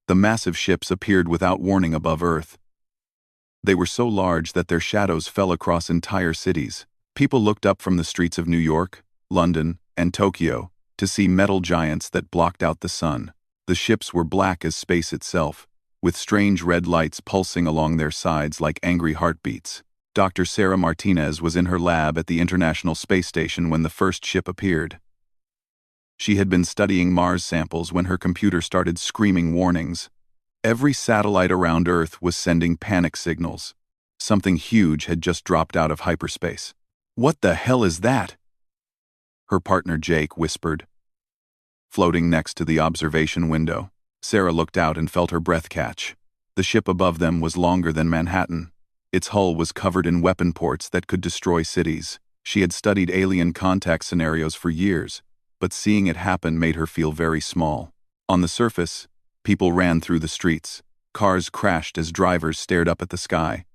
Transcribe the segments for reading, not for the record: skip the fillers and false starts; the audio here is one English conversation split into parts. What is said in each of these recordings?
The massive ships appeared without warning above Earth. They were so large that their shadows fell across entire cities. People looked up from the streets of New York, London, and Tokyo to see metal giants that blocked out the sun. The ships were black as space itself, with strange red lights pulsing along their sides like angry heartbeats. Dr. Sarah Martinez was in her lab at the International Space Station when the first ship appeared. She had been studying Mars samples when her computer started screaming warnings. Every satellite around Earth was sending panic signals. Something huge had just dropped out of hyperspace. "What the hell is that?" her partner Jake whispered. Floating next to the observation window, Sarah looked out and felt her breath catch. The ship above them was longer than Manhattan. Its hull was covered in weapon ports that could destroy cities. She had studied alien contact scenarios for years, but seeing it happen made her feel very small. On the surface, people ran through the streets. Cars crashed as drivers stared up at the sky.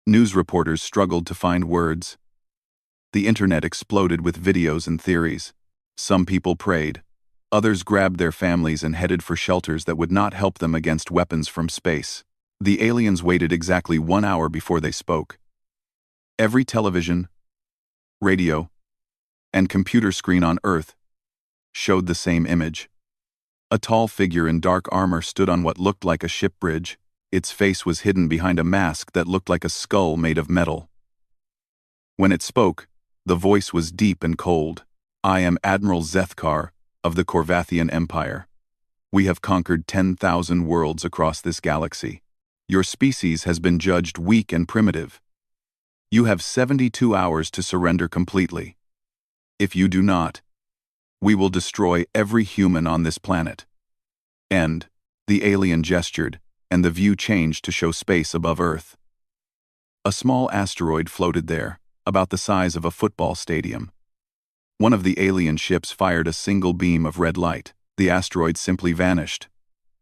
News reporters struggled to find words. The internet exploded with videos and theories. Some people prayed. Others grabbed their families and headed for shelters that would not help them against weapons from space. The aliens waited exactly 1 hour before they spoke. Every television, radio, and computer screen on Earth showed the same image. A tall figure in dark armor stood on what looked like a ship bridge. Its face was hidden behind a mask that looked like a skull made of metal. When it spoke, the voice was deep and cold. "I am Admiral Zethkar of the Corvathian Empire. We have conquered 10,000 worlds across this galaxy. Your species has been judged weak and primitive. You have 72 hours to surrender completely. If you do not, we will destroy every human on this planet." And the alien gestured, and the view changed to show space above Earth. A small asteroid floated there, about the size of a football stadium. One of the alien ships fired a single beam of red light. The asteroid simply vanished.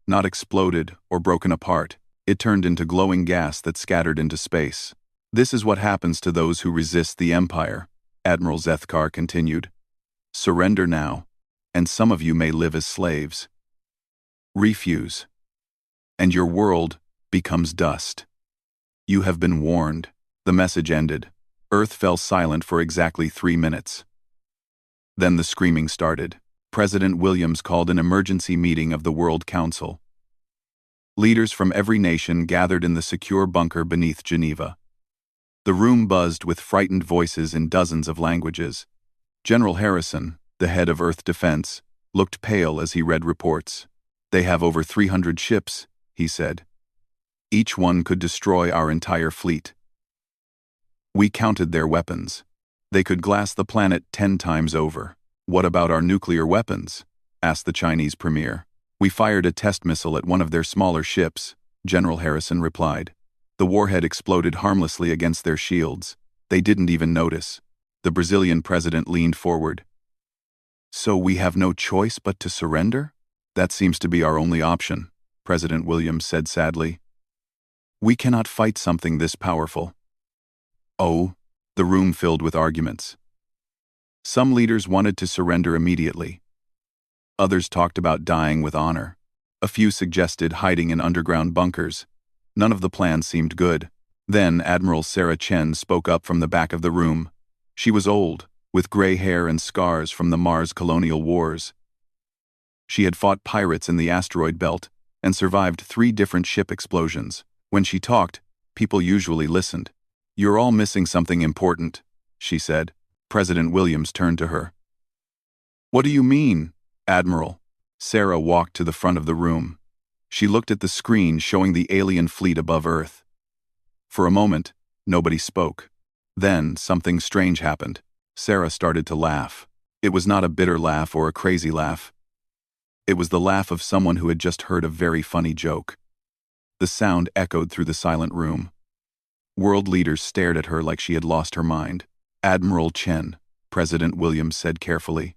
Not exploded or broken apart, it turned into glowing gas that scattered into space. "This is what happens to those who resist the Empire," Admiral Zethkar continued. "Surrender now, and some of you may live as slaves. Refuse, and your world becomes dust. You have been warned." The message ended. Earth fell silent for exactly 3 minutes. Then the screaming started. President Williams called an emergency meeting of the World Council. Leaders from every nation gathered in the secure bunker beneath Geneva. The room buzzed with frightened voices in dozens of languages. General Harrison, the head of Earth Defense, looked pale as he read reports. "They have over 300 ships," he said. "Each one could destroy our entire fleet. We counted their weapons. They could glass the planet 10 times over." "What about our nuclear weapons?" asked the Chinese premier. "We fired a test missile at one of their smaller ships," General Harrison replied. "The warhead exploded harmlessly against their shields. They didn't even notice." The Brazilian president leaned forward. "So we have no choice but to surrender?" "That seems to be our only option," President Williams said sadly. "We cannot fight something this powerful." "Oh," the room filled with arguments. Some leaders wanted to surrender immediately. Others talked about dying with honor. A few suggested hiding in underground bunkers. None of the plans seemed good. Then Admiral Sarah Chen spoke up from the back of the room. She was old, with gray hair and scars from the Mars colonial wars. She had fought pirates in the asteroid belt and survived 3 different ship explosions. When she talked, people usually listened. "You're all missing something important," she said. President Williams turned to her. "What do you mean, Admiral?" Sarah walked to the front of the room. She looked at the screen showing the alien fleet above Earth. For a moment, nobody spoke. Then something strange happened. Sarah started to laugh. It was not a bitter laugh or a crazy laugh. It was the laugh of someone who had just heard a very funny joke. The sound echoed through the silent room. World leaders stared at her like she had lost her mind. "Admiral Chen," President Williams said carefully.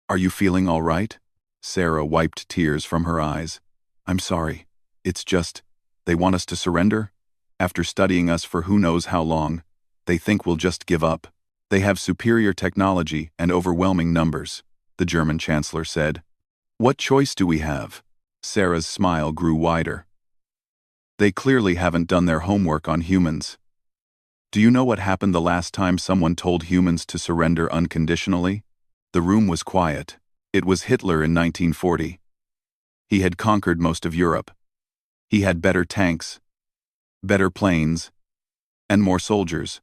"Are you feeling all right?" Sarah wiped tears from her eyes. "I'm sorry. It's just, they want us to surrender? After studying us for who knows how long, they think we'll just give up. They have superior technology and overwhelming numbers," the German chancellor said. "What choice do we have?" Sarah's smile grew wider. They clearly haven't done their homework on humans. Do you know what happened the last time someone told humans to surrender unconditionally? The room was quiet. It was Hitler in 1940. He had conquered most of Europe. He had better tanks, better planes, and more soldiers.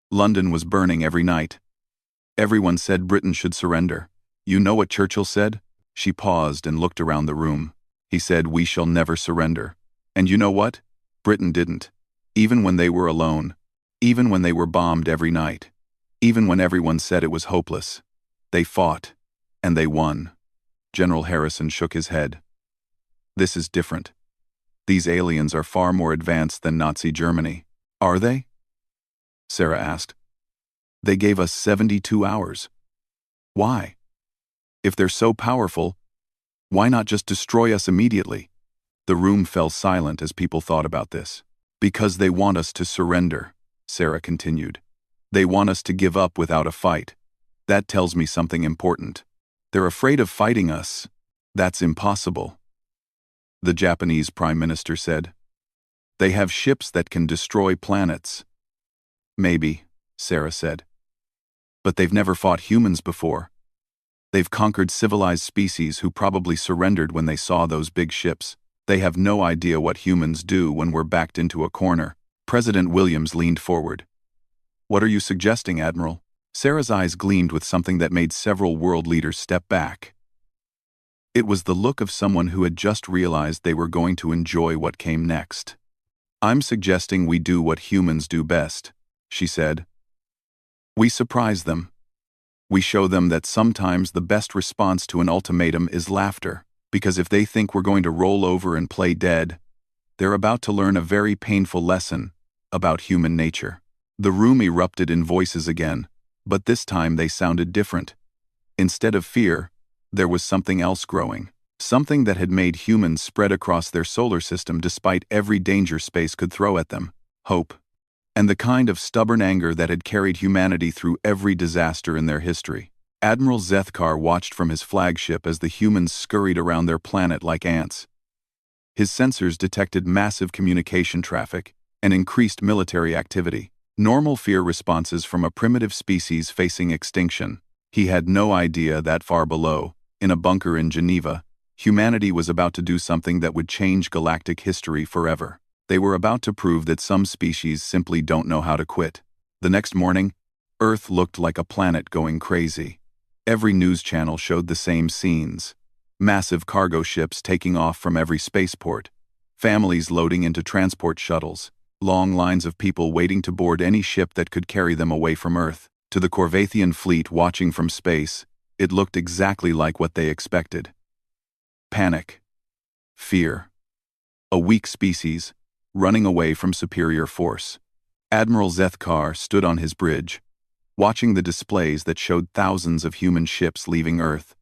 London was burning every night. Everyone said Britain should surrender. You know what Churchill said? She paused and looked around the room. He said, "We shall never surrender." And you know what? Britain didn't. Even when they were alone. Even when they were bombed every night. Even when everyone said it was hopeless. They fought. And they won. General Harrison shook his head. This is different. These aliens are far more advanced than Nazi Germany. Are they? Sarah asked. They gave us 72 hours. Why? If they're so powerful, why not just destroy us immediately? The room fell silent as people thought about this. Because they want us to surrender, Sarah continued. They want us to give up without a fight. That tells me something important. They're afraid of fighting us. That's impossible. The Japanese Prime Minister said. They have ships that can destroy planets. Maybe, Sarah said. But they've never fought humans before. They've conquered civilized species who probably surrendered when they saw those big ships. They have no idea what humans do when we're backed into a corner. President Williams leaned forward. What are you suggesting, Admiral? Sarah's eyes gleamed with something that made several world leaders step back. It was the look of someone who had just realized they were going to enjoy what came next. I'm suggesting we do what humans do best, she said. We surprise them. We show them that sometimes the best response to an ultimatum is laughter, because if they think we're going to roll over and play dead, they're about to learn a very painful lesson about human nature. The room erupted in voices again, but this time they sounded different. Instead of fear, there was something else growing. Something that had made humans spread across their solar system despite every danger space could throw at them. Hope. And the kind of stubborn anger that had carried humanity through every disaster in their history. Admiral Zethkar watched from his flagship as the humans scurried around their planet like ants. His sensors detected massive communication traffic and increased military activity. Normal fear responses from a primitive species facing extinction. He had no idea that far below, in a bunker in Geneva, humanity was about to do something that would change galactic history forever. They were about to prove that some species simply don't know how to quit. The next morning, Earth looked like a planet going crazy. Every news channel showed the same scenes. Massive cargo ships taking off from every spaceport. Families loading into transport shuttles. Long lines of people waiting to board any ship that could carry them away from Earth. To the Corvathian fleet watching from space, it looked exactly like what they expected. Panic. Fear. A weak species, running away from superior force. Admiral Zethkar stood on his bridge, watching the displays that showed thousands of human ships leaving Earth.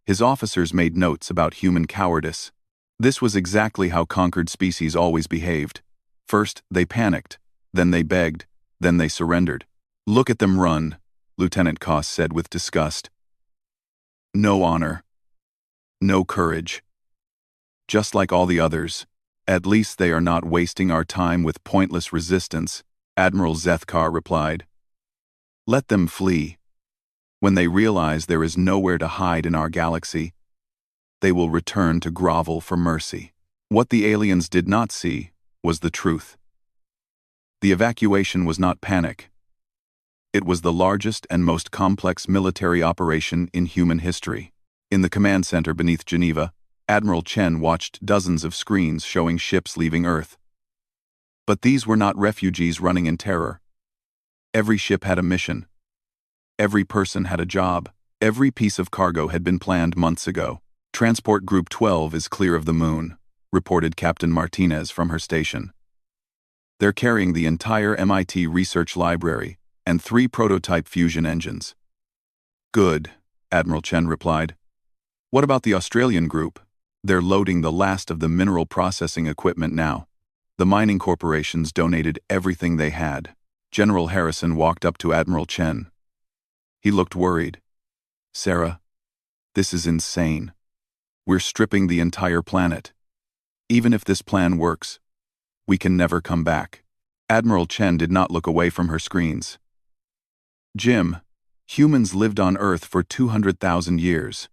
His officers made notes about human cowardice. This was exactly how conquered species always behaved. First, they panicked, then they begged, then they surrendered. Look at them run, Lieutenant Koss said with disgust. No honor. No courage. Just like all the others. At least they are not wasting our time with pointless resistance, Admiral Zethkar replied. Let them flee. When they realize there is nowhere to hide in our galaxy, they will return to grovel for mercy. What the aliens did not see was the truth. The evacuation was not panic. It was the largest and most complex military operation in human history. In the command center beneath Geneva, Admiral Chen watched dozens of screens showing ships leaving Earth. But these were not refugees running in terror. Every ship had a mission. Every person had a job. Every piece of cargo had been planned months ago. Transport Group 12 is clear of the moon, reported Captain Martinez from her station. They're carrying the entire MIT research library and 3 prototype fusion engines. Good, Admiral Chen replied. What about the Australian group? They're loading the last of the mineral processing equipment now. The mining corporations donated everything they had. General Harrison walked up to Admiral Chen. He looked worried. Sarah, this is insane. We're stripping the entire planet. Even if this plan works, we can never come back. Admiral Chen did not look away from her screens. Jim, humans lived on Earth for 200,000 years.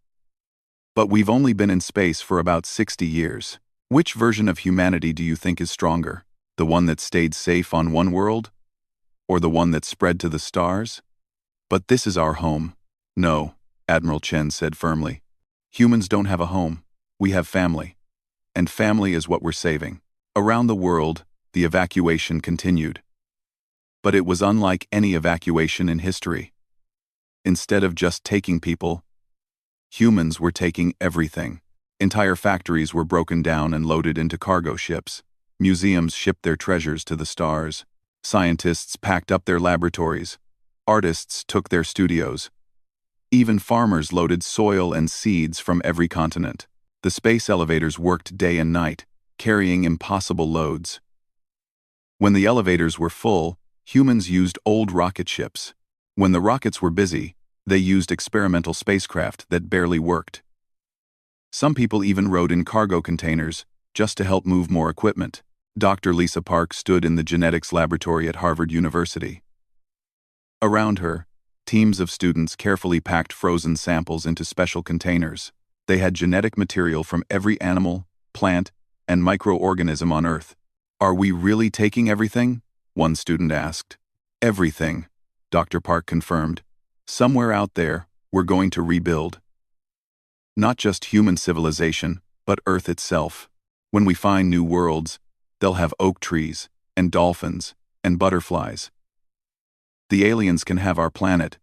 But we've only been in space for about 60 years. Which version of humanity do you think is stronger? The one that stayed safe on one world? Or the one that spread to the stars? But this is our home. No, Admiral Chen said firmly. Humans don't have a home. We have family. And family is what we're saving. Around the world, the evacuation continued. But it was unlike any evacuation in history. Instead of just taking people, humans were taking everything. Entire factories were broken down and loaded into cargo ships. Museums shipped their treasures to the stars. Scientists packed up their laboratories. Artists took their studios. Even farmers loaded soil and seeds from every continent. The space elevators worked day and night, carrying impossible loads. When the elevators were full, humans used old rocket ships. When the rockets were busy, they used experimental spacecraft that barely worked. Some people even rode in cargo containers just to help move more equipment. Dr. Lisa Park stood in the genetics laboratory at Harvard University. Around her, teams of students carefully packed frozen samples into special containers. They had genetic material from every animal, plant, and microorganism on Earth. Are we really taking everything? One student asked. Everything, Dr. Park confirmed. Somewhere out there, we're going to rebuild. Not just human civilization, but Earth itself. When we find new worlds, they'll have oak trees, and dolphins, and butterflies. The aliens can have our planet,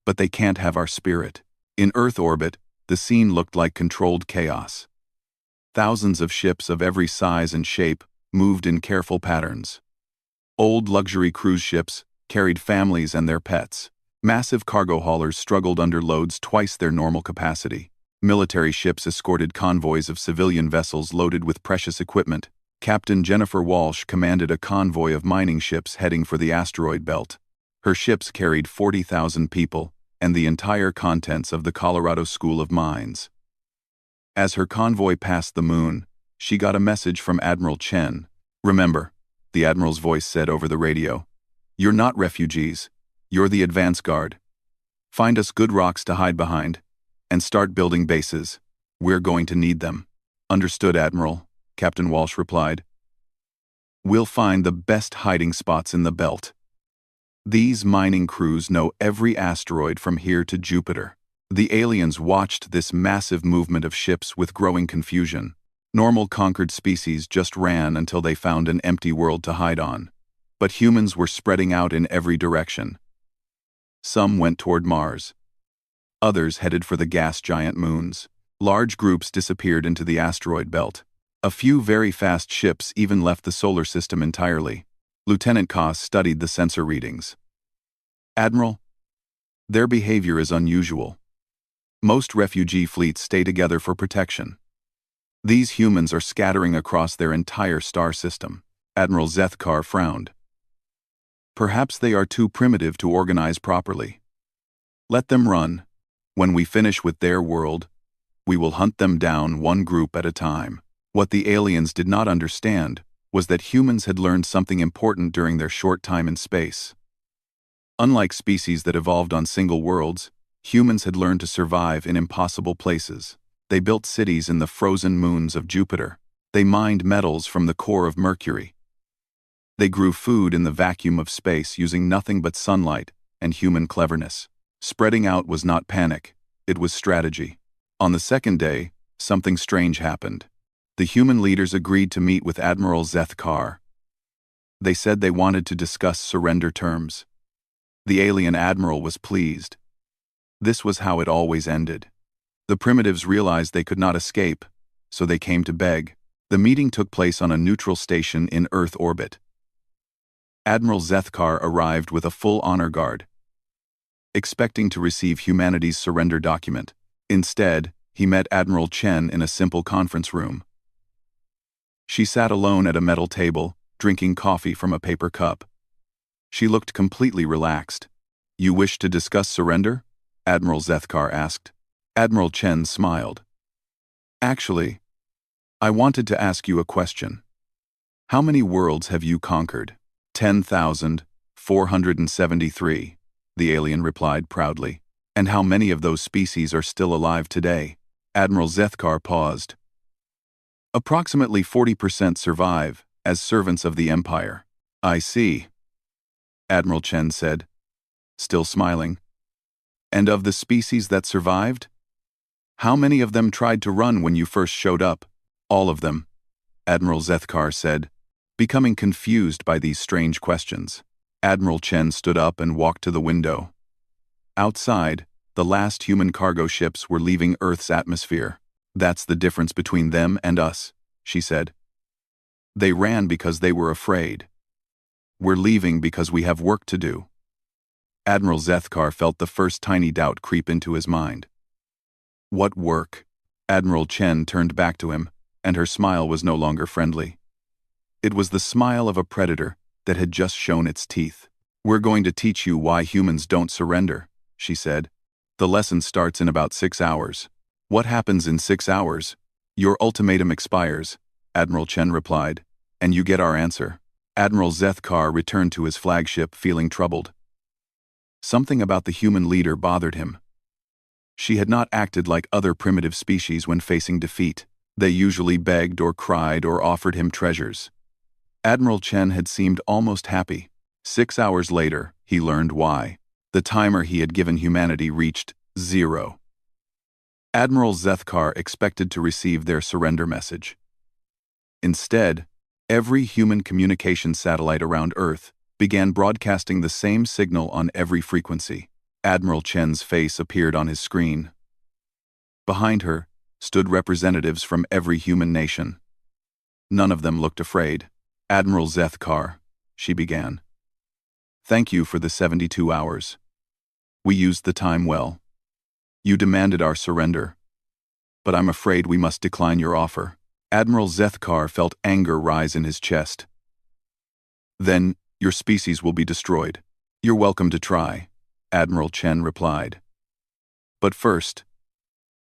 but they can't have our spirit. In Earth orbit, the scene looked like controlled chaos. Thousands of ships of every size and shape moved in careful patterns. Old luxury cruise ships carried families and their pets. Massive cargo haulers struggled under loads twice their normal capacity. Military ships escorted convoys of civilian vessels loaded with precious equipment. Captain Jennifer Walsh commanded a convoy of mining ships heading for the asteroid belt. Her ships carried 40,000 people and the entire contents of the Colorado School of Mines. As her convoy passed the moon, she got a message from Admiral Chen. Remember, the Admiral's voice said over the radio, you're not refugees, you're the advance guard. Find us good rocks to hide behind, and start building bases. We're going to need them. Understood, Admiral, Captain Walsh replied. We'll find the best hiding spots in the belt. These mining crews know every asteroid from here to Jupiter. The aliens watched this massive movement of ships with growing confusion. Normal conquered species just ran until they found an empty world to hide on. But humans were spreading out in every direction. Some went toward Mars. Others headed for the gas giant moons. Large groups disappeared into the asteroid belt. A few very fast ships even left the solar system entirely. Lieutenant Koss studied the sensor readings. Admiral, their behavior is unusual. Most refugee fleets stay together for protection. These humans are scattering across their entire star system. Admiral Zethkar frowned. Perhaps they are too primitive to organize properly. Let them run. When we finish with their world, we will hunt them down one group at a time. What the aliens did not understand was that humans had learned something important during their short time in space. Unlike species that evolved on single worlds, humans had learned to survive in impossible places. They built cities in the frozen moons of Jupiter. They mined metals from the core of Mercury. They grew food in the vacuum of space using nothing but sunlight and human cleverness. Spreading out was not panic, it was strategy. On the second day, something strange happened. The human leaders agreed to meet with Admiral Zethkar. They said they wanted to discuss surrender terms. The alien admiral was pleased. This was how it always ended. The primitives realized they could not escape, so they came to beg. The meeting took place on a neutral station in Earth orbit. Admiral Zethkar arrived with a full honor guard, expecting to receive humanity's surrender document. Instead, he met Admiral Chen in a simple conference room. She sat alone at a metal table, drinking coffee from a paper cup. She looked completely relaxed. You wish to discuss surrender? Admiral Zethkar asked. Admiral Chen smiled. Actually, I wanted to ask you a question. How many worlds have you conquered? 10,473, the alien replied proudly. And how many of those species are still alive today? Admiral Zethkar paused. Approximately 40% survive, as servants of the Empire. I see, Admiral Chen said, still smiling. And of the species that survived? How many of them tried to run when you first showed up? All of them, Admiral Zethkar said, becoming confused by these strange questions. Admiral Chen stood up and walked to the window. Outside, the last human cargo ships were leaving Earth's atmosphere. That's the difference between them and us, she said. They ran because they were afraid. We're leaving because we have work to do. Admiral Zethkar felt the first tiny doubt creep into his mind. What work? Admiral Chen turned back to him, and her smile was no longer friendly. It was the smile of a predator that had just shown its teeth. We're going to teach you why humans don't surrender, she said. The lesson starts in about 6 hours. What happens in 6 hours? Your ultimatum expires, Admiral Chen replied, and you get our answer. Admiral Zethkar returned to his flagship feeling troubled. Something about the human leader bothered him. She had not acted like other primitive species when facing defeat. They usually begged or cried or offered him treasures. Admiral Chen had seemed almost happy. 6 hours later, he learned why. The timer he had given humanity reached 0. Admiral Zethkar expected to receive their surrender message. Instead, every human communication satellite around Earth began broadcasting the same signal on every frequency. Admiral Chen's face appeared on his screen. Behind her stood representatives from every human nation. None of them looked afraid. Admiral Zethkar, she began. Thank you for the 72 hours. We used the time well. You demanded our surrender. But I'm afraid we must decline your offer. Admiral Zethkar felt anger rise in his chest. Then, your species will be destroyed. You're welcome to try, Admiral Chen replied. But first,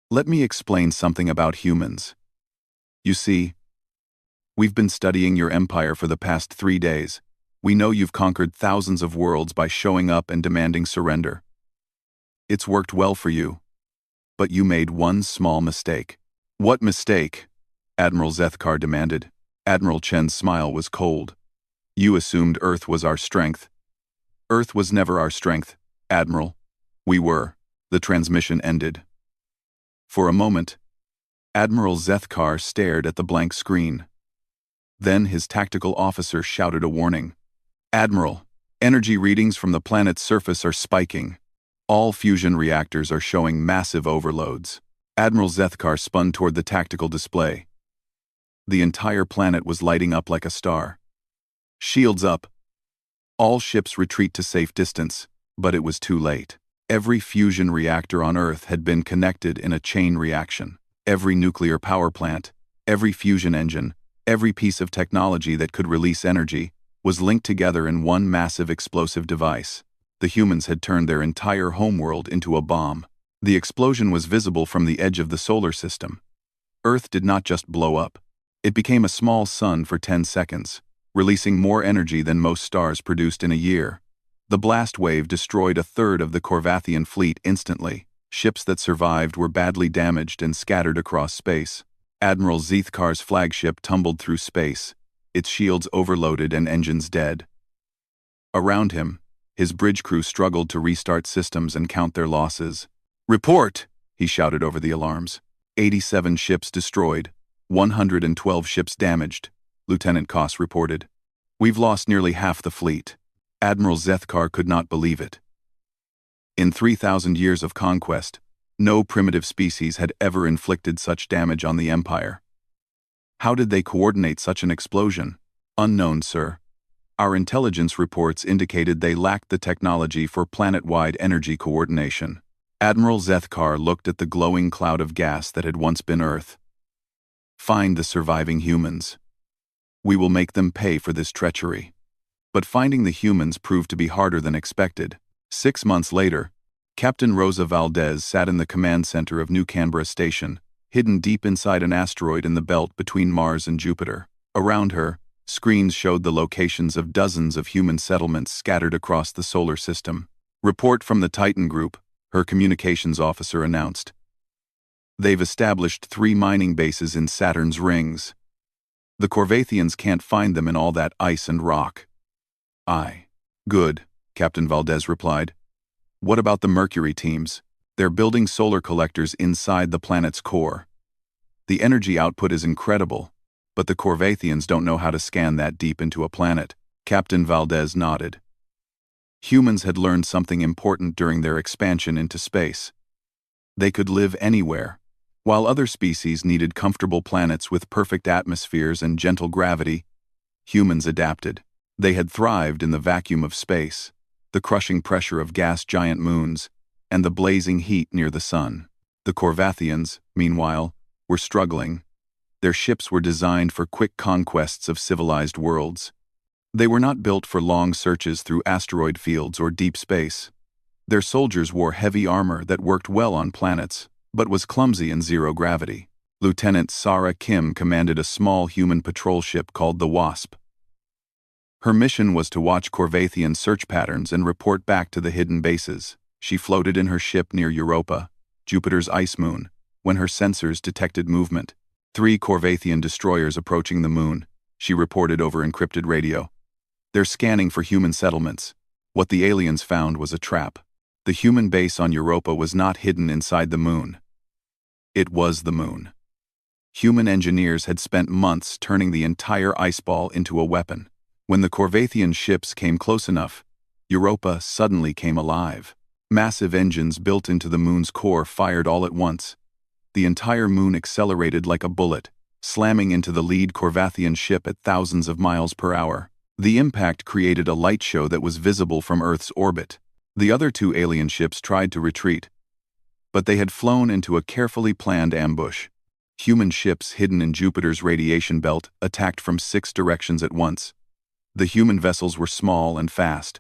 let me explain something about humans. You see, we've been studying your empire for the past 3 days. We know you've conquered thousands of worlds by showing up and demanding surrender. It's worked well for you. But you made one small mistake. What mistake? Admiral Zethkar demanded. Admiral Chen's smile was cold. You assumed Earth was our strength. Earth was never our strength, Admiral. We were. The transmission ended. For a moment, Admiral Zethkar stared at the blank screen. Then his tactical officer shouted a warning. Admiral, energy readings from the planet's surface are spiking. All fusion reactors are showing massive overloads. Admiral Zethkar spun toward the tactical display. The entire planet was lighting up like a star. Shields up. All ships retreat to safe distance, but it was too late. Every fusion reactor on Earth had been connected in a chain reaction. Every nuclear power plant, every fusion engine, every piece of technology that could release energy was linked together in one massive explosive device. The humans had turned their entire homeworld into a bomb. The explosion was visible from the edge of the solar system. Earth did not just blow up. It became a small sun for 10 seconds, releasing more energy than most stars produced in a year. The blast wave destroyed a third of the Corvathian fleet instantly. Ships that survived were badly damaged and scattered across space. Admiral Zethkar's flagship tumbled through space, its shields overloaded and engines dead. Around him, his bridge crew struggled to restart systems and count their losses. Report! He shouted over the alarms. 87 ships destroyed, 112 ships damaged, Lieutenant Koss reported. We've lost nearly half the fleet. Admiral Zethkar could not believe it. In 3,000 years of conquest, no primitive species had ever inflicted such damage on the Empire. How did they coordinate such an explosion? Unknown, sir. Our intelligence reports indicated they lacked the technology for planet-wide energy coordination. Admiral Zethkar looked at the glowing cloud of gas that had once been Earth. Find the surviving humans. We will make them pay for this treachery. But finding the humans proved to be harder than expected. 6 months later, Captain Rosa Valdez sat in the command center of New Canberra Station, hidden deep inside an asteroid in the belt between Mars and Jupiter. Around her, screens showed the locations of dozens of human settlements scattered across the solar system. Report from the Titan Group, her communications officer announced. They've established 3 mining bases in Saturn's rings. The Corvathians can't find them in all that ice and rock. Aye. Good, Captain Valdez replied. What about the Mercury teams? They're building solar collectors inside the planet's core. The energy output is incredible, but the Corvathians don't know how to scan that deep into a planet. Captain Valdez nodded. Humans had learned something important during their expansion into space. They could live anywhere. While other species needed comfortable planets with perfect atmospheres and gentle gravity, humans adapted. They had thrived in the vacuum of space, the crushing pressure of gas giant moons, and the blazing heat near the sun. The Corvathians, meanwhile, were struggling. Their ships were designed for quick conquests of civilized worlds. They were not built for long searches through asteroid fields or deep space. Their soldiers wore heavy armor that worked well on planets, but was clumsy in zero gravity. Lieutenant Sarah Kim commanded a small human patrol ship called the Wasp. Her mission was to watch Corvathian search patterns and report back to the hidden bases. She floated in her ship near Europa, Jupiter's ice moon, when her sensors detected movement. 3 Corvathian destroyers approaching the moon, she reported over encrypted radio. They're scanning for human settlements. What the aliens found was a trap. The human base on Europa was not hidden inside the moon. It was the moon. Human engineers had spent months turning the entire ice ball into a weapon. When the Corvathian ships came close enough, Europa suddenly came alive. Massive engines built into the moon's core fired all at once. The entire moon accelerated like a bullet, slamming into the lead Corvathian ship at thousands of miles per hour. The impact created a light show that was visible from Earth's orbit. The other 2 alien ships tried to retreat, but they had flown into a carefully planned ambush. Human ships hidden in Jupiter's radiation belt attacked from 6 directions at once. The human vessels were small and fast,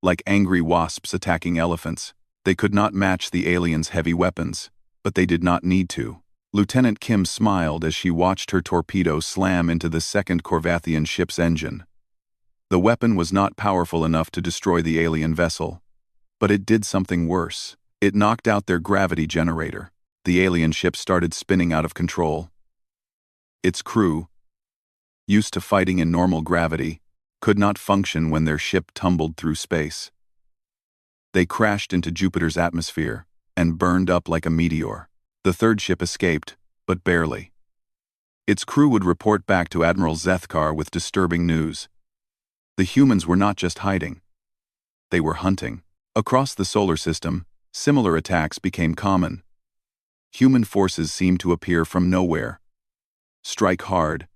like angry wasps attacking elephants. They could not match the aliens' heavy weapons, but they did not need to. Lieutenant Kim smiled as she watched her torpedo slam into the second Corvathian ship's engine. The weapon was not powerful enough to destroy the alien vessel, but it did something worse. It knocked out their gravity generator. The alien ship started spinning out of control. Its crew, used to fighting in normal gravity, could not function when their ship tumbled through space. They crashed into Jupiter's atmosphere and burned up like a meteor. The third ship escaped, but barely. Its crew would report back to Admiral Zethkar with disturbing news. The humans were not just hiding. They were hunting. Across the solar system, similar attacks became common. Human forces seemed to appear from nowhere, strike hard,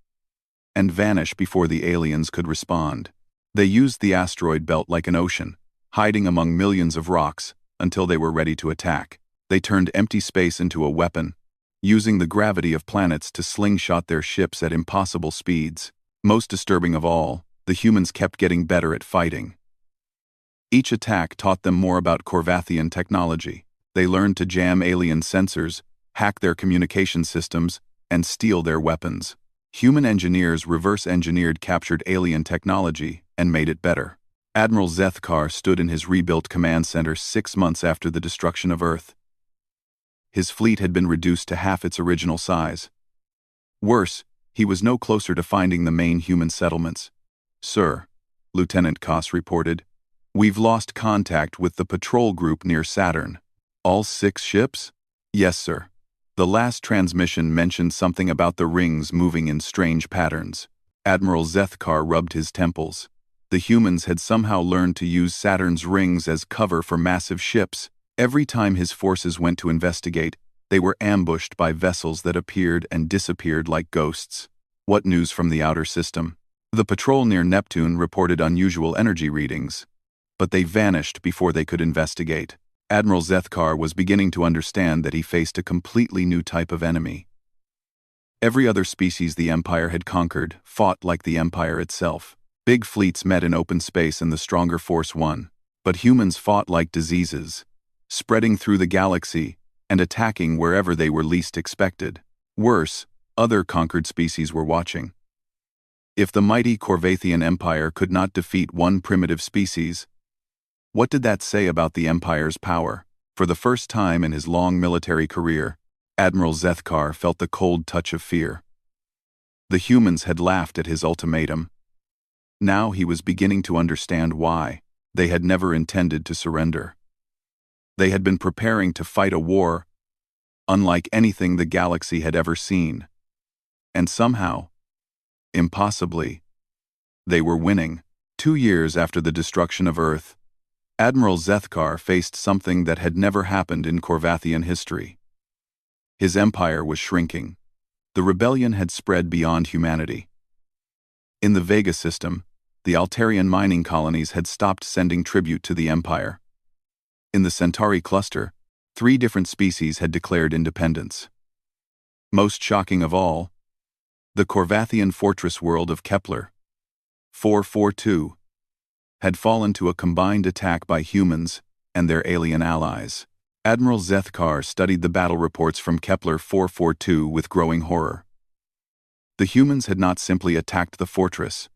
and vanish before the aliens could respond. They used the asteroid belt like an ocean, hiding among millions of rocks until they were ready to attack. They turned empty space into a weapon, using the gravity of planets to slingshot their ships at impossible speeds. Most disturbing of all, the humans kept getting better at fighting. Each attack taught them more about Corvathian technology. They learned to jam alien sensors, hack their communication systems, and steal their weapons. Human engineers reverse-engineered captured alien technology and made it better. Admiral Zethkar stood in his rebuilt command center 6 months after the destruction of Earth. His fleet had been reduced to half its original size. Worse, he was no closer to finding the main human settlements. "Sir," Lieutenant Koss reported, "we've lost contact with the patrol group near Saturn." "All 6 ships?" "Yes, sir. The last transmission mentioned something about the rings moving in strange patterns." Admiral Zethkar rubbed his temples. The humans had somehow learned to use Saturn's rings as cover for massive ships. Every time his forces went to investigate, they were ambushed by vessels that appeared and disappeared like ghosts. What news from the outer system? The patrol near Neptune reported unusual energy readings, but they vanished before they could investigate. Admiral Zethkar was beginning to understand that he faced a completely new type of enemy. Every other species the Empire had conquered fought like the Empire itself. Big fleets met in open space and the stronger force won. But humans fought like diseases, spreading through the galaxy and attacking wherever they were least expected. Worse, other conquered species were watching. If the mighty Corvathian Empire could not defeat one primitive species, what did that say about the Empire's power? For the first time in his long military career, Admiral Zethkar felt the cold touch of fear. The humans had laughed at his ultimatum. Now he was beginning to understand why. They had never intended to surrender. They had been preparing to fight a war unlike anything the galaxy had ever seen. And somehow, impossibly, they were winning. 2 years after the destruction of Earth, Admiral Zethkar faced something that had never happened in Corvathian history. His empire was shrinking. The rebellion had spread beyond humanity. In the Vega system, the Altarian mining colonies had stopped sending tribute to the Empire. In the Centauri cluster, 3 different species had declared independence. Most shocking of all, the Corvathian fortress world of Kepler 442 had fallen to a combined attack by humans and their alien allies. Admiral Zethkar studied the battle reports from Kepler 442 with growing horror. The humans had not simply attacked the fortress.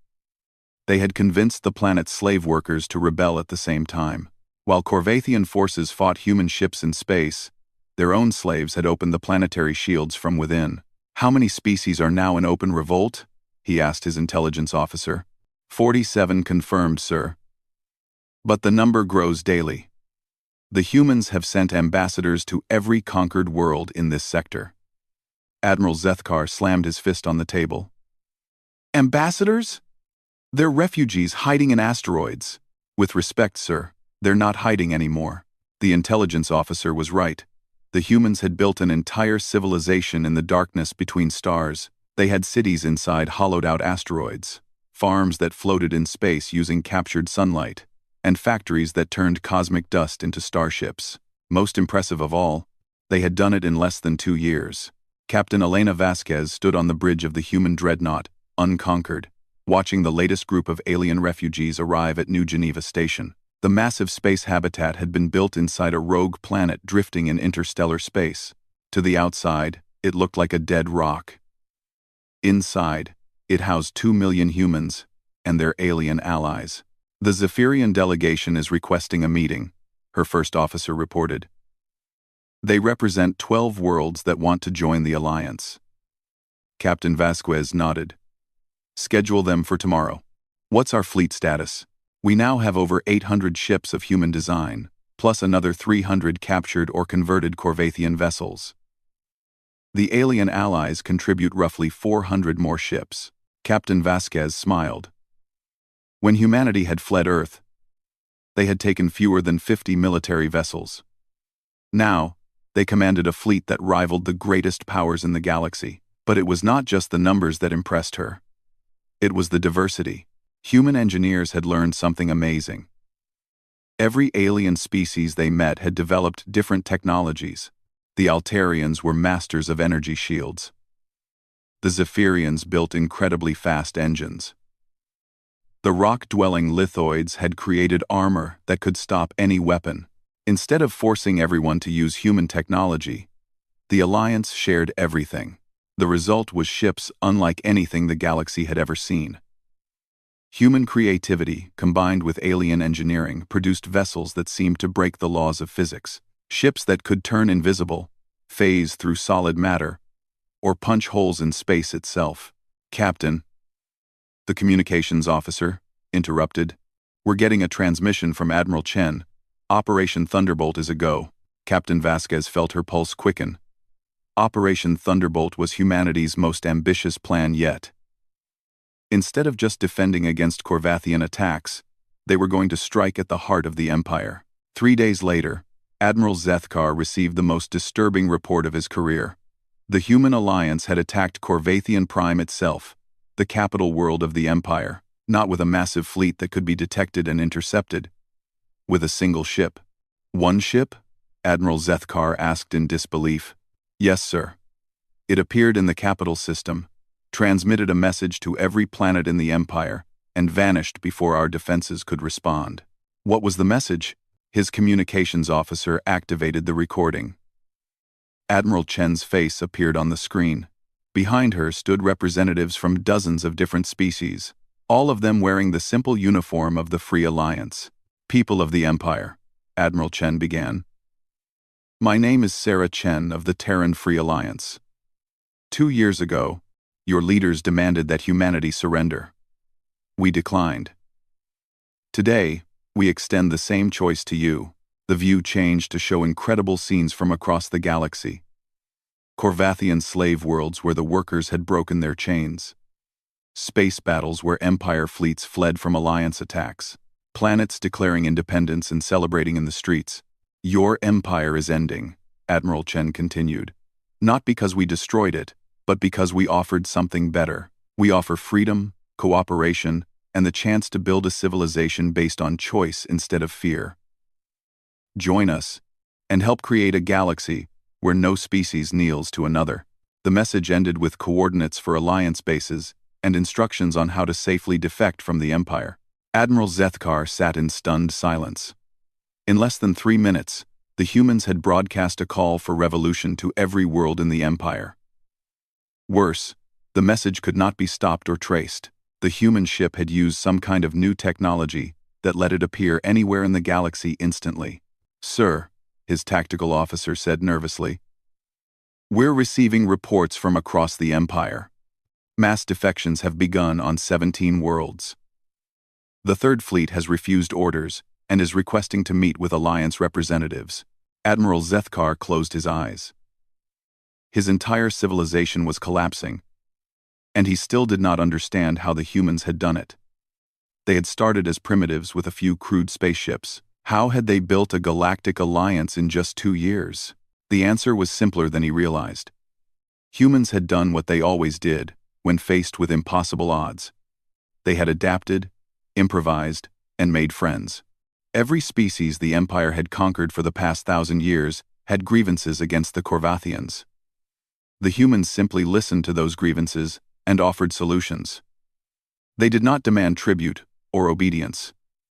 They had convinced the planet's slave workers to rebel at the same time. While Corvathian forces fought human ships in space, their own slaves had opened the planetary shields from within. "How many species are now in open revolt?" he asked his intelligence officer. 47 confirmed, sir. But the number grows daily. The humans have sent ambassadors to every conquered world in this sector. Admiral Zethkar slammed his fist on the table. Ambassadors? They're refugees hiding in asteroids. With respect, sir, they're not hiding anymore. The intelligence officer was right. The humans had built an entire civilization in the darkness between stars. They had cities inside hollowed-out asteroids, farms that floated in space using captured sunlight, and factories that turned cosmic dust into starships. Most impressive of all, they had done it in less than 2 years. Captain Elena Vasquez stood on the bridge of the human dreadnought, unconquered, watching the latest group of alien refugees arrive at New Geneva Station. The massive space habitat had been built inside a rogue planet drifting in interstellar space. To the outside, it looked like a dead rock. Inside, it housed 2 million humans and their alien allies. "The Zephyrian delegation is requesting a meeting," her first officer reported. "They represent 12 worlds that want to join the alliance." Captain Vasquez nodded. "Schedule them for tomorrow." "What's our fleet status?" "We now have over 800 ships of human design, plus another 300 captured or converted Corvathian vessels. The alien allies contribute roughly 400 more ships." Captain Vasquez smiled. When humanity had fled Earth, they had taken fewer than 50 military vessels. Now, they commanded a fleet that rivaled the greatest powers in the galaxy. But it was not just the numbers that impressed her. It was the diversity. Human engineers had learned something amazing. Every alien species they met had developed different technologies. The Altarians were masters of energy shields. The Zephyrians built incredibly fast engines. The rock-dwelling lithoids had created armor that could stop any weapon. Instead of forcing everyone to use human technology, the Alliance shared everything. The result was ships unlike anything the galaxy had ever seen. Human creativity, combined with alien engineering, produced vessels that seemed to break the laws of physics. Ships that could turn invisible, phase through solid matter, or punch holes in space itself. "Captain," the communications officer interrupted, "we're getting a transmission from Admiral Chen. Operation Thunderbolt is a go." Captain Vasquez felt her pulse quicken. Operation Thunderbolt was humanity's most ambitious plan yet. Instead of just defending against Corvathian attacks, they were going to strike at the heart of the Empire. 3 days later, Admiral Zethkar received the most disturbing report of his career. The human alliance had attacked Corvathian Prime itself, the capital world of the Empire, not with a massive fleet that could be detected and intercepted. With a single ship. "One ship?" Admiral Zethkar asked in disbelief. "Yes, sir. It appeared in the capital system, transmitted a message to every planet in the Empire, and vanished before our defenses could respond." "What was the message?" His communications officer activated the recording. Admiral Chen's face appeared on the screen. Behind her stood representatives from dozens of different species, all of them wearing the simple uniform of the Free Alliance. People of the Empire, Admiral Chen began. My name is Sarah Chen of the Terran Free Alliance. 2 years ago, your leaders demanded that humanity surrender. We declined. Today, we extend the same choice to you. The view changed to show incredible scenes from across the galaxy. Corvathian slave worlds where the workers had broken their chains. Space battles where Empire fleets fled from Alliance attacks. Planets declaring independence and celebrating in the streets. Your empire is ending, Admiral Chen continued. Not because we destroyed it, but because we offered something better. We offer freedom, cooperation, and the chance to build a civilization based on choice instead of fear. Join us, and help create a galaxy where no species kneels to another. The message ended with coordinates for Alliance bases and instructions on how to safely defect from the Empire. Admiral Zethkar sat in stunned silence. In less than 3 minutes, the humans had broadcast a call for revolution to every world in the Empire. Worse, the message could not be stopped or traced. The human ship had used some kind of new technology that let it appear anywhere in the galaxy instantly. Sir, his tactical officer said nervously, we're receiving reports from across the Empire. Mass defections have begun on 17 worlds. The Third Fleet has refused orders and is requesting to meet with Alliance representatives. Admiral Zethkar closed his eyes. His entire civilization was collapsing, and he still did not understand how the humans had done it. They had started as primitives with a few crude spaceships. How had they built a galactic alliance in just 2 years? The answer was simpler than he realized. Humans had done what they always did when faced with impossible odds. They had adapted, improvised, and made friends. Every species the Empire had conquered for the past 1,000 years had grievances against the Corvathians. The humans simply listened to those grievances and offered solutions. They did not demand tribute or obedience.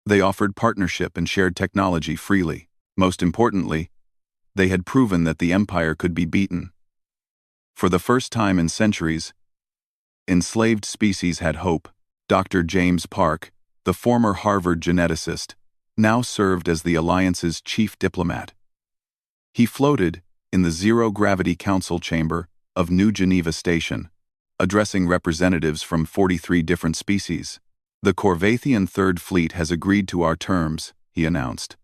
They offered partnership and shared technology freely. Most importantly, they had proven that the Empire could be beaten. For the first time in centuries, enslaved species had hope. Dr. James Park, the former Harvard geneticist, now served as the Alliance's chief diplomat. He floated in the Zero-Gravity Council chamber of New Geneva Station, addressing representatives from 43 different species. The Corvathian Third Fleet has agreed to our terms, he announced.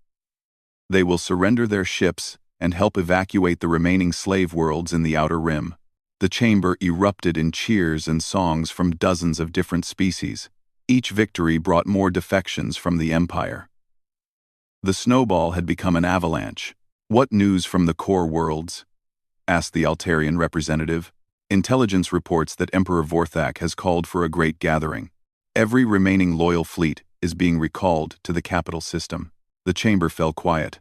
They will surrender their ships and help evacuate the remaining slave worlds in the Outer Rim. The chamber erupted in cheers and songs from dozens of different species. Each victory brought more defections from the Empire. The snowball had become an avalanche. What news from the core worlds? Asked the Altarian representative. Intelligence reports that Emperor Vorthak has called for a great gathering. Every remaining loyal fleet is being recalled to the capital system. The chamber fell quiet.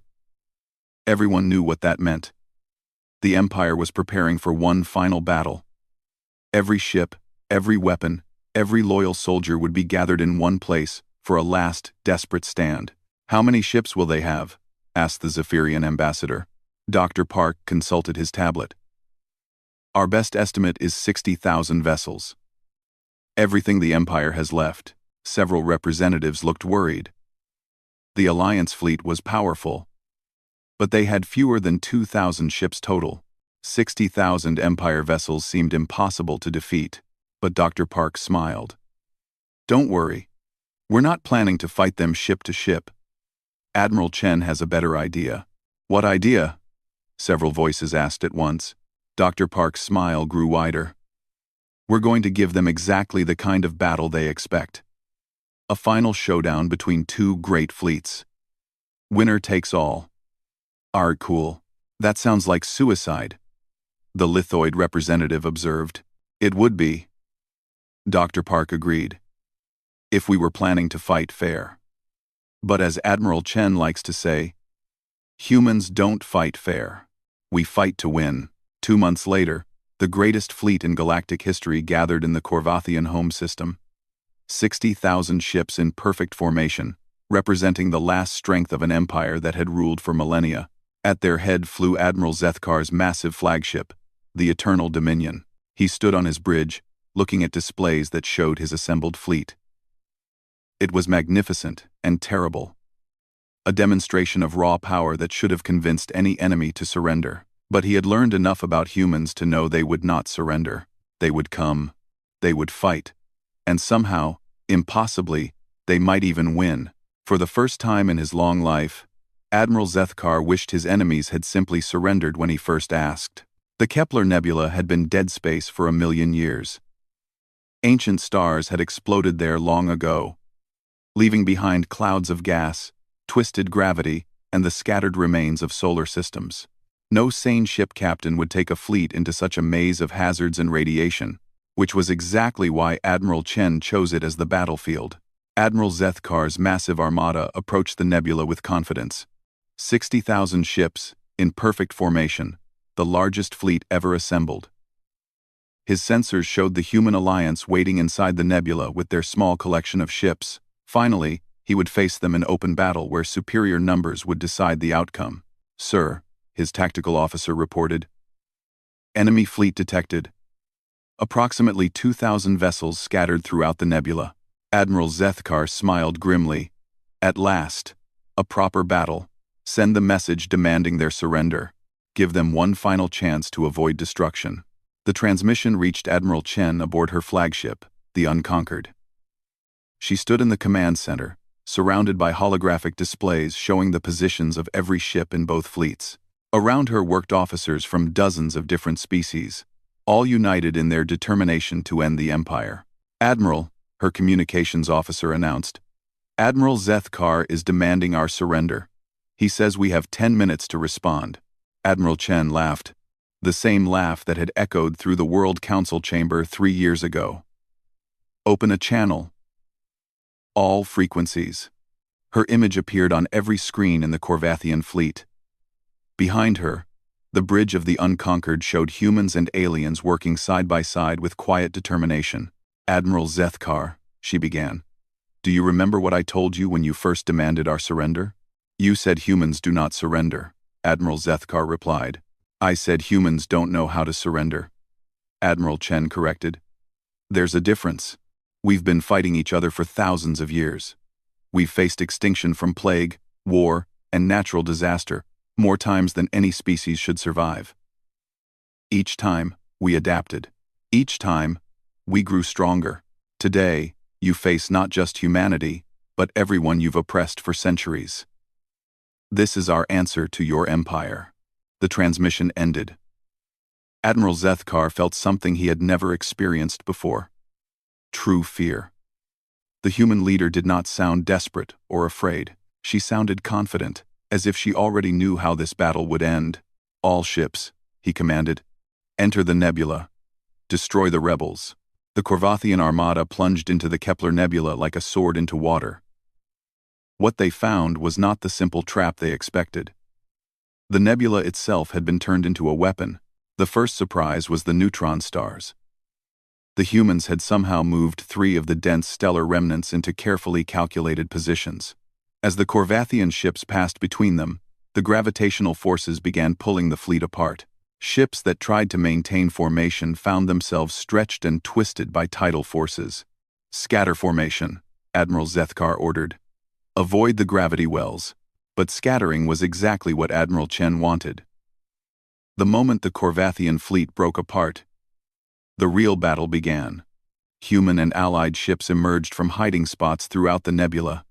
Everyone knew what that meant. The Empire was preparing for one final battle. Every ship, every weapon, every loyal soldier would be gathered in one place for a last, desperate stand. How many ships will they have? Asked the Zephyrian ambassador. Dr. Park consulted his tablet. Our best estimate is 60,000 vessels. Everything the Empire has left. Several representatives looked worried. The Alliance fleet was powerful, but they had fewer than 2,000 ships total. 60,000 Empire vessels seemed impossible to defeat, but Dr. Park smiled. Don't worry. We're not planning to fight them ship to ship. Admiral Chen has a better idea. What idea? Several voices asked at once. Dr. Park's smile grew wider. We're going to give them exactly the kind of battle they expect. A final showdown between two great fleets. Winner takes all. Cool. That sounds like suicide, the lithoid representative observed. It would be. Dr. Park agreed. If we were planning to fight fair. But as Admiral Chen likes to say, humans don't fight fair. We fight to win. 2 months later, the greatest fleet in galactic history gathered in the Corvathian home system. 60,000 ships in perfect formation, representing the last strength of an empire that had ruled for millennia. At their head flew Admiral Zethkar's massive flagship, the Eternal Dominion. He stood on his bridge, looking at displays that showed his assembled fleet. It was magnificent and terrible. A demonstration of raw power that should have convinced any enemy to surrender. But he had learned enough about humans to know they would not surrender. They would come. They would fight. And somehow, impossibly, they might even win. For the first time in his long life, Admiral Zethkar wished his enemies had simply surrendered when he first asked. The Kepler Nebula had been dead space for 1,000,000 years. Ancient stars had exploded there long ago, leaving behind clouds of gas, twisted gravity, and the scattered remains of solar systems. No sane ship captain would take a fleet into such a maze of hazards and radiation, which was exactly why Admiral Chen chose it as the battlefield. Admiral Zethkar's massive armada approached the nebula with confidence. 60,000 ships, in perfect formation, the largest fleet ever assembled. His sensors showed the human alliance waiting inside the nebula with their small collection of ships. Finally, he would face them in open battle where superior numbers would decide the outcome. "Sir," his tactical officer reported. "Enemy fleet detected. Approximately 2,000 vessels scattered throughout the nebula." Admiral Zethkar smiled grimly. "At last. A proper battle. Send the message demanding their surrender. Give them one final chance to avoid destruction." The transmission reached Admiral Chen aboard her flagship, the Unconquered. She stood in the command center, surrounded by holographic displays showing the positions of every ship in both fleets. Around her worked officers from dozens of different species, all united in their determination to end the Empire. "Admiral," her communications officer announced, "Admiral Zethkar is demanding our surrender. He says we have 10 minutes to respond." Admiral Chen laughed, the same laugh that had echoed through the World Council chamber 3 years ago. "Open a channel. All frequencies." Her image appeared on every screen in the Corvathian fleet. Behind her, the bridge of the Unconquered showed humans and aliens working side by side with quiet determination. "Admiral Zethkar," she began, "do you remember what I told you when you first demanded our surrender?" "You said humans do not surrender," Admiral Zethkar replied. "I said humans don't know how to surrender," Admiral Chen corrected. "There's a difference. We've been fighting each other for thousands of years. We've faced extinction from plague, war, and natural disaster more times than any species should survive. Each time, we adapted. Each time, we grew stronger. Today, you face not just humanity, but everyone you've oppressed for centuries. This is our answer to your empire." The transmission ended. Admiral Zethkar felt something he had never experienced before. True fear. The human leader did not sound desperate or afraid. She sounded confident, as if she already knew how this battle would end. "All ships," he commanded. "Enter the nebula. Destroy the rebels." The Corvathian armada plunged into the Kepler Nebula like a sword into water. What they found was not the simple trap they expected. The nebula itself had been turned into a weapon. The first surprise was the neutron stars. The humans had somehow moved 3 of the dense stellar remnants into carefully calculated positions. As the Corvathian ships passed between them, the gravitational forces began pulling the fleet apart. Ships that tried to maintain formation found themselves stretched and twisted by tidal forces. "Scatter formation," Admiral Zethkar ordered. "Avoid the gravity wells." But scattering was exactly what Admiral Chen wanted. The moment the Corvathian fleet broke apart, the real battle began. Human and allied ships emerged from hiding spots throughout the nebula.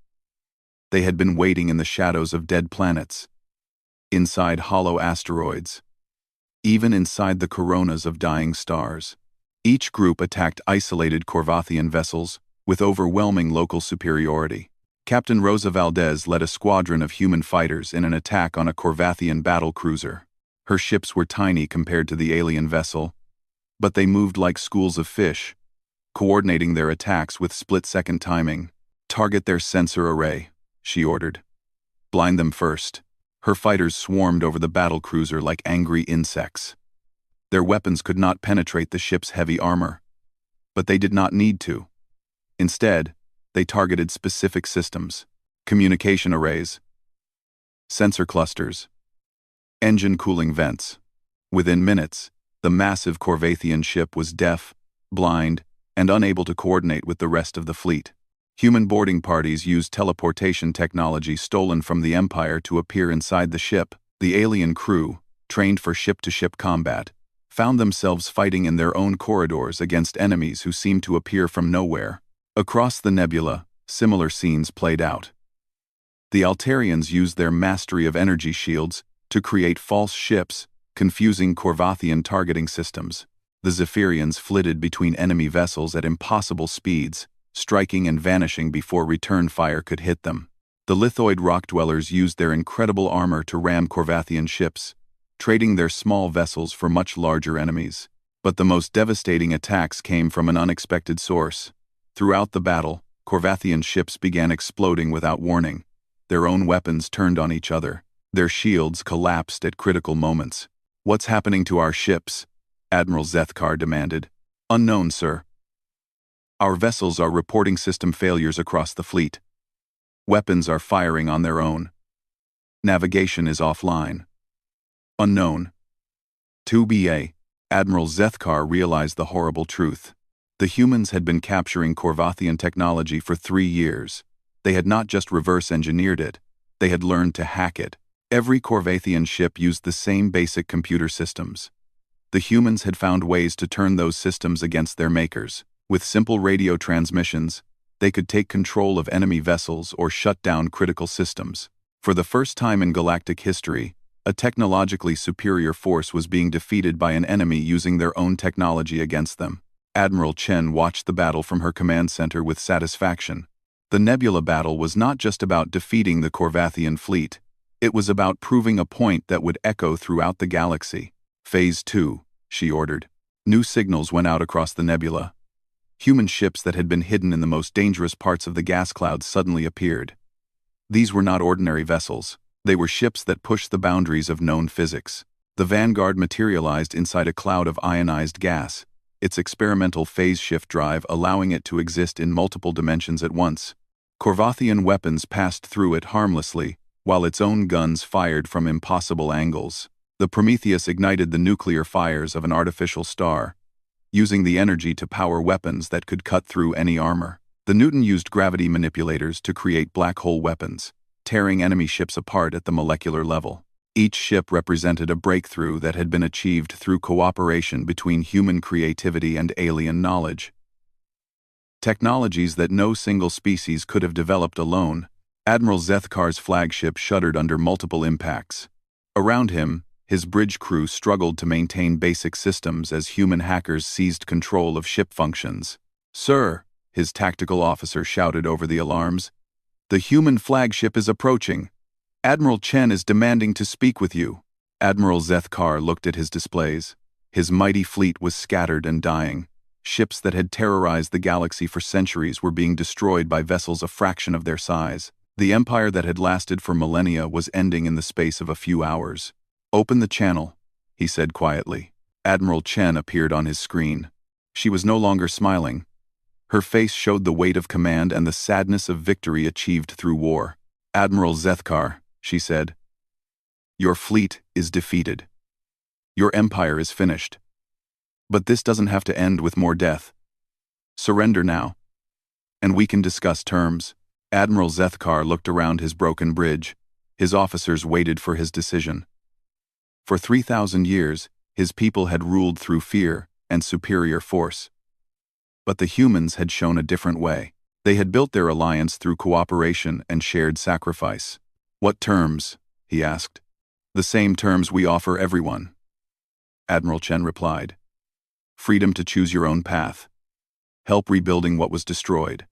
They had been waiting in the shadows of dead planets, inside hollow asteroids, even inside the coronas of dying stars. Each group attacked isolated Corvathian vessels with overwhelming local superiority. Captain Rosa Valdez led a squadron of human fighters in an attack on a Corvathian battle cruiser. Her ships were tiny compared to the alien vessel, but they moved like schools of fish, coordinating their attacks with split-second timing. "Target their sensor array," she ordered. "Blind them first." Her fighters swarmed over the battle cruiser like angry insects. Their weapons could not penetrate the ship's heavy armor. But they did not need to. Instead, they targeted specific systems: communication arrays, sensor clusters, Engine cooling vents. Within minutes, the massive Corvathian ship was deaf, blind, and unable to coordinate with the rest of the fleet. Human boarding parties used teleportation technology stolen from the Empire to appear inside the ship. The alien crew, trained for ship-to-ship combat, found themselves fighting in their own corridors against enemies who seemed to appear from nowhere. Across the nebula, similar scenes played out. The Altarians used their mastery of energy shields to create false ships, confusing Corvathian targeting systems. The Zephyrians flitted between enemy vessels at impossible speeds, striking and vanishing before return fire could hit them. The lithoid rock dwellers used their incredible armor to ram Corvathian ships, trading their small vessels for much larger enemies. But the most devastating attacks came from an unexpected source. Throughout the battle, Corvathian ships began exploding without warning. Their own weapons turned on each other. Their shields collapsed at critical moments. "What's happening to our ships?" Admiral Zethkar demanded. "Unknown, sir. Our vessels are reporting system failures across the fleet. Weapons are firing on their own. Navigation is offline. Unknown." 2BA. Admiral Zethkar realized the horrible truth. The humans had been capturing Corvathian technology for 3 years. They had not just reverse-engineered it, they had learned to hack it. Every Corvathian ship used the same basic computer systems. The humans had found ways to turn those systems against their makers. With simple radio transmissions, they could take control of enemy vessels or shut down critical systems. For the first time in galactic history, a technologically superior force was being defeated by an enemy using their own technology against them. Admiral Chen watched the battle from her command center with satisfaction. The Nebula battle was not just about defeating the Corvathian fleet. It was about proving a point that would echo throughout the galaxy. "Phase 2, she ordered. New signals went out across the nebula. Human ships that had been hidden in the most dangerous parts of the gas clouds suddenly appeared. These were not ordinary vessels. They were ships that pushed the boundaries of known physics. The Vanguard materialized inside a cloud of ionized gas, its experimental phase shift drive allowing it to exist in multiple dimensions at once. Corvathian weapons passed through it harmlessly, while its own guns fired from impossible angles. The Prometheus ignited the nuclear fires of an artificial star, using the energy to power weapons that could cut through any armor. The Newton used gravity manipulators to create black hole weapons, tearing enemy ships apart at the molecular level. Each ship represented a breakthrough that had been achieved through cooperation between human creativity and alien knowledge. Technologies that no single species could have developed alone. Admiral Zethkar's flagship shuddered under multiple impacts. Around him, his bridge crew struggled to maintain basic systems as human hackers seized control of ship functions. "Sir," his tactical officer shouted over the alarms, "the human flagship is approaching. Admiral Chen is demanding to speak with you." Admiral Zethkar looked at his displays. His mighty fleet was scattered and dying. Ships that had terrorized the galaxy for centuries were being destroyed by vessels a fraction of their size. The empire that had lasted for millennia was ending in the space of a few hours. "Open the channel," he said quietly. Admiral Chen appeared on his screen. She was no longer smiling. Her face showed the weight of command and the sadness of victory achieved through war. "Admiral Zethkar," she said, "your fleet is defeated. Your empire is finished. But this doesn't have to end with more death. Surrender now, and we can discuss terms." Admiral Zethkar looked around his broken bridge. His officers waited for his decision. For 3,000 years, his people had ruled through fear and superior force. But the humans had shown a different way. They had built their alliance through cooperation and shared sacrifice. "What terms?" he asked. "The same terms we offer everyone," Admiral Chen replied. "Freedom to choose your own path. Help rebuilding what was destroyed.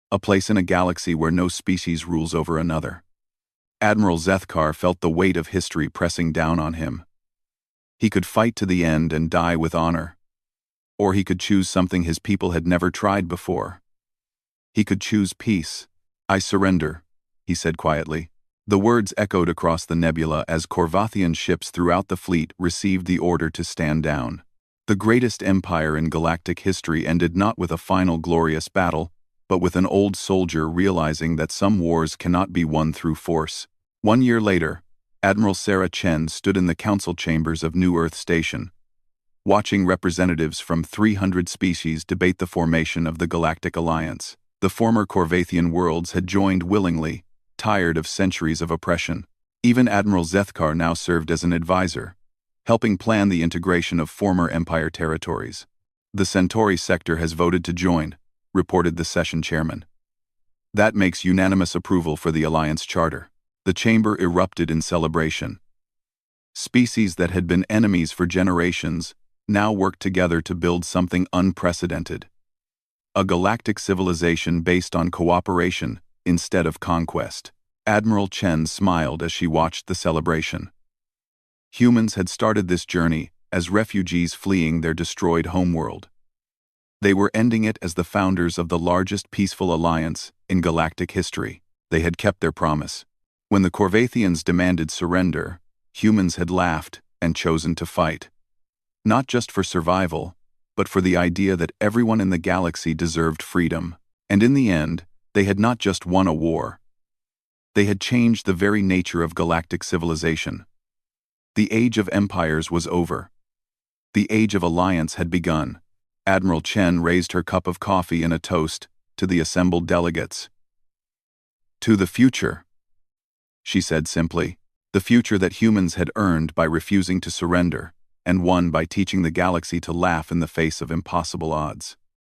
A place in a galaxy where no species rules over another." Admiral Zethkar felt the weight of history pressing down on him. He could fight to the end and die with honor. Or he could choose something his people had never tried before. He could choose peace. "I surrender," he said quietly. The words echoed across the nebula as Corvathian ships throughout the fleet received the order to stand down. The greatest empire in galactic history ended not with a final glorious battle, but with an old soldier realizing that some wars cannot be won through force. 1 year later, Admiral Sarah Chen stood in the council chambers of New Earth Station, watching representatives from 300 species debate the formation of the Galactic Alliance. The former Corvathian worlds had joined willingly, tired of centuries of oppression. Even Admiral Zethkar now served as an advisor, helping plan the integration of former Empire territories. The Centauri sector has voted to join, reported the session chairman. That makes unanimous approval for the Alliance Charter. The chamber erupted in celebration. Species that had been enemies for generations now worked together to build something unprecedented. A galactic civilization based on cooperation instead of conquest. Admiral Chen smiled as she watched the celebration. Humans had started this journey as refugees fleeing their destroyed homeworld. They were ending it as the founders of the largest peaceful alliance in galactic history. They had kept their promise. When the Corvathians demanded surrender, humans had laughed and chosen to fight. Not just for survival, but for the idea that everyone in the galaxy deserved freedom. And in the end, they had not just won a war. They had changed the very nature of galactic civilization. The age of empires was over. The age of alliance had begun. Admiral Chen raised her cup of coffee in a toast to the assembled delegates. To the future, she said simply, the future that humans had earned by refusing to surrender, and won by teaching the galaxy to laugh in the face of impossible odds.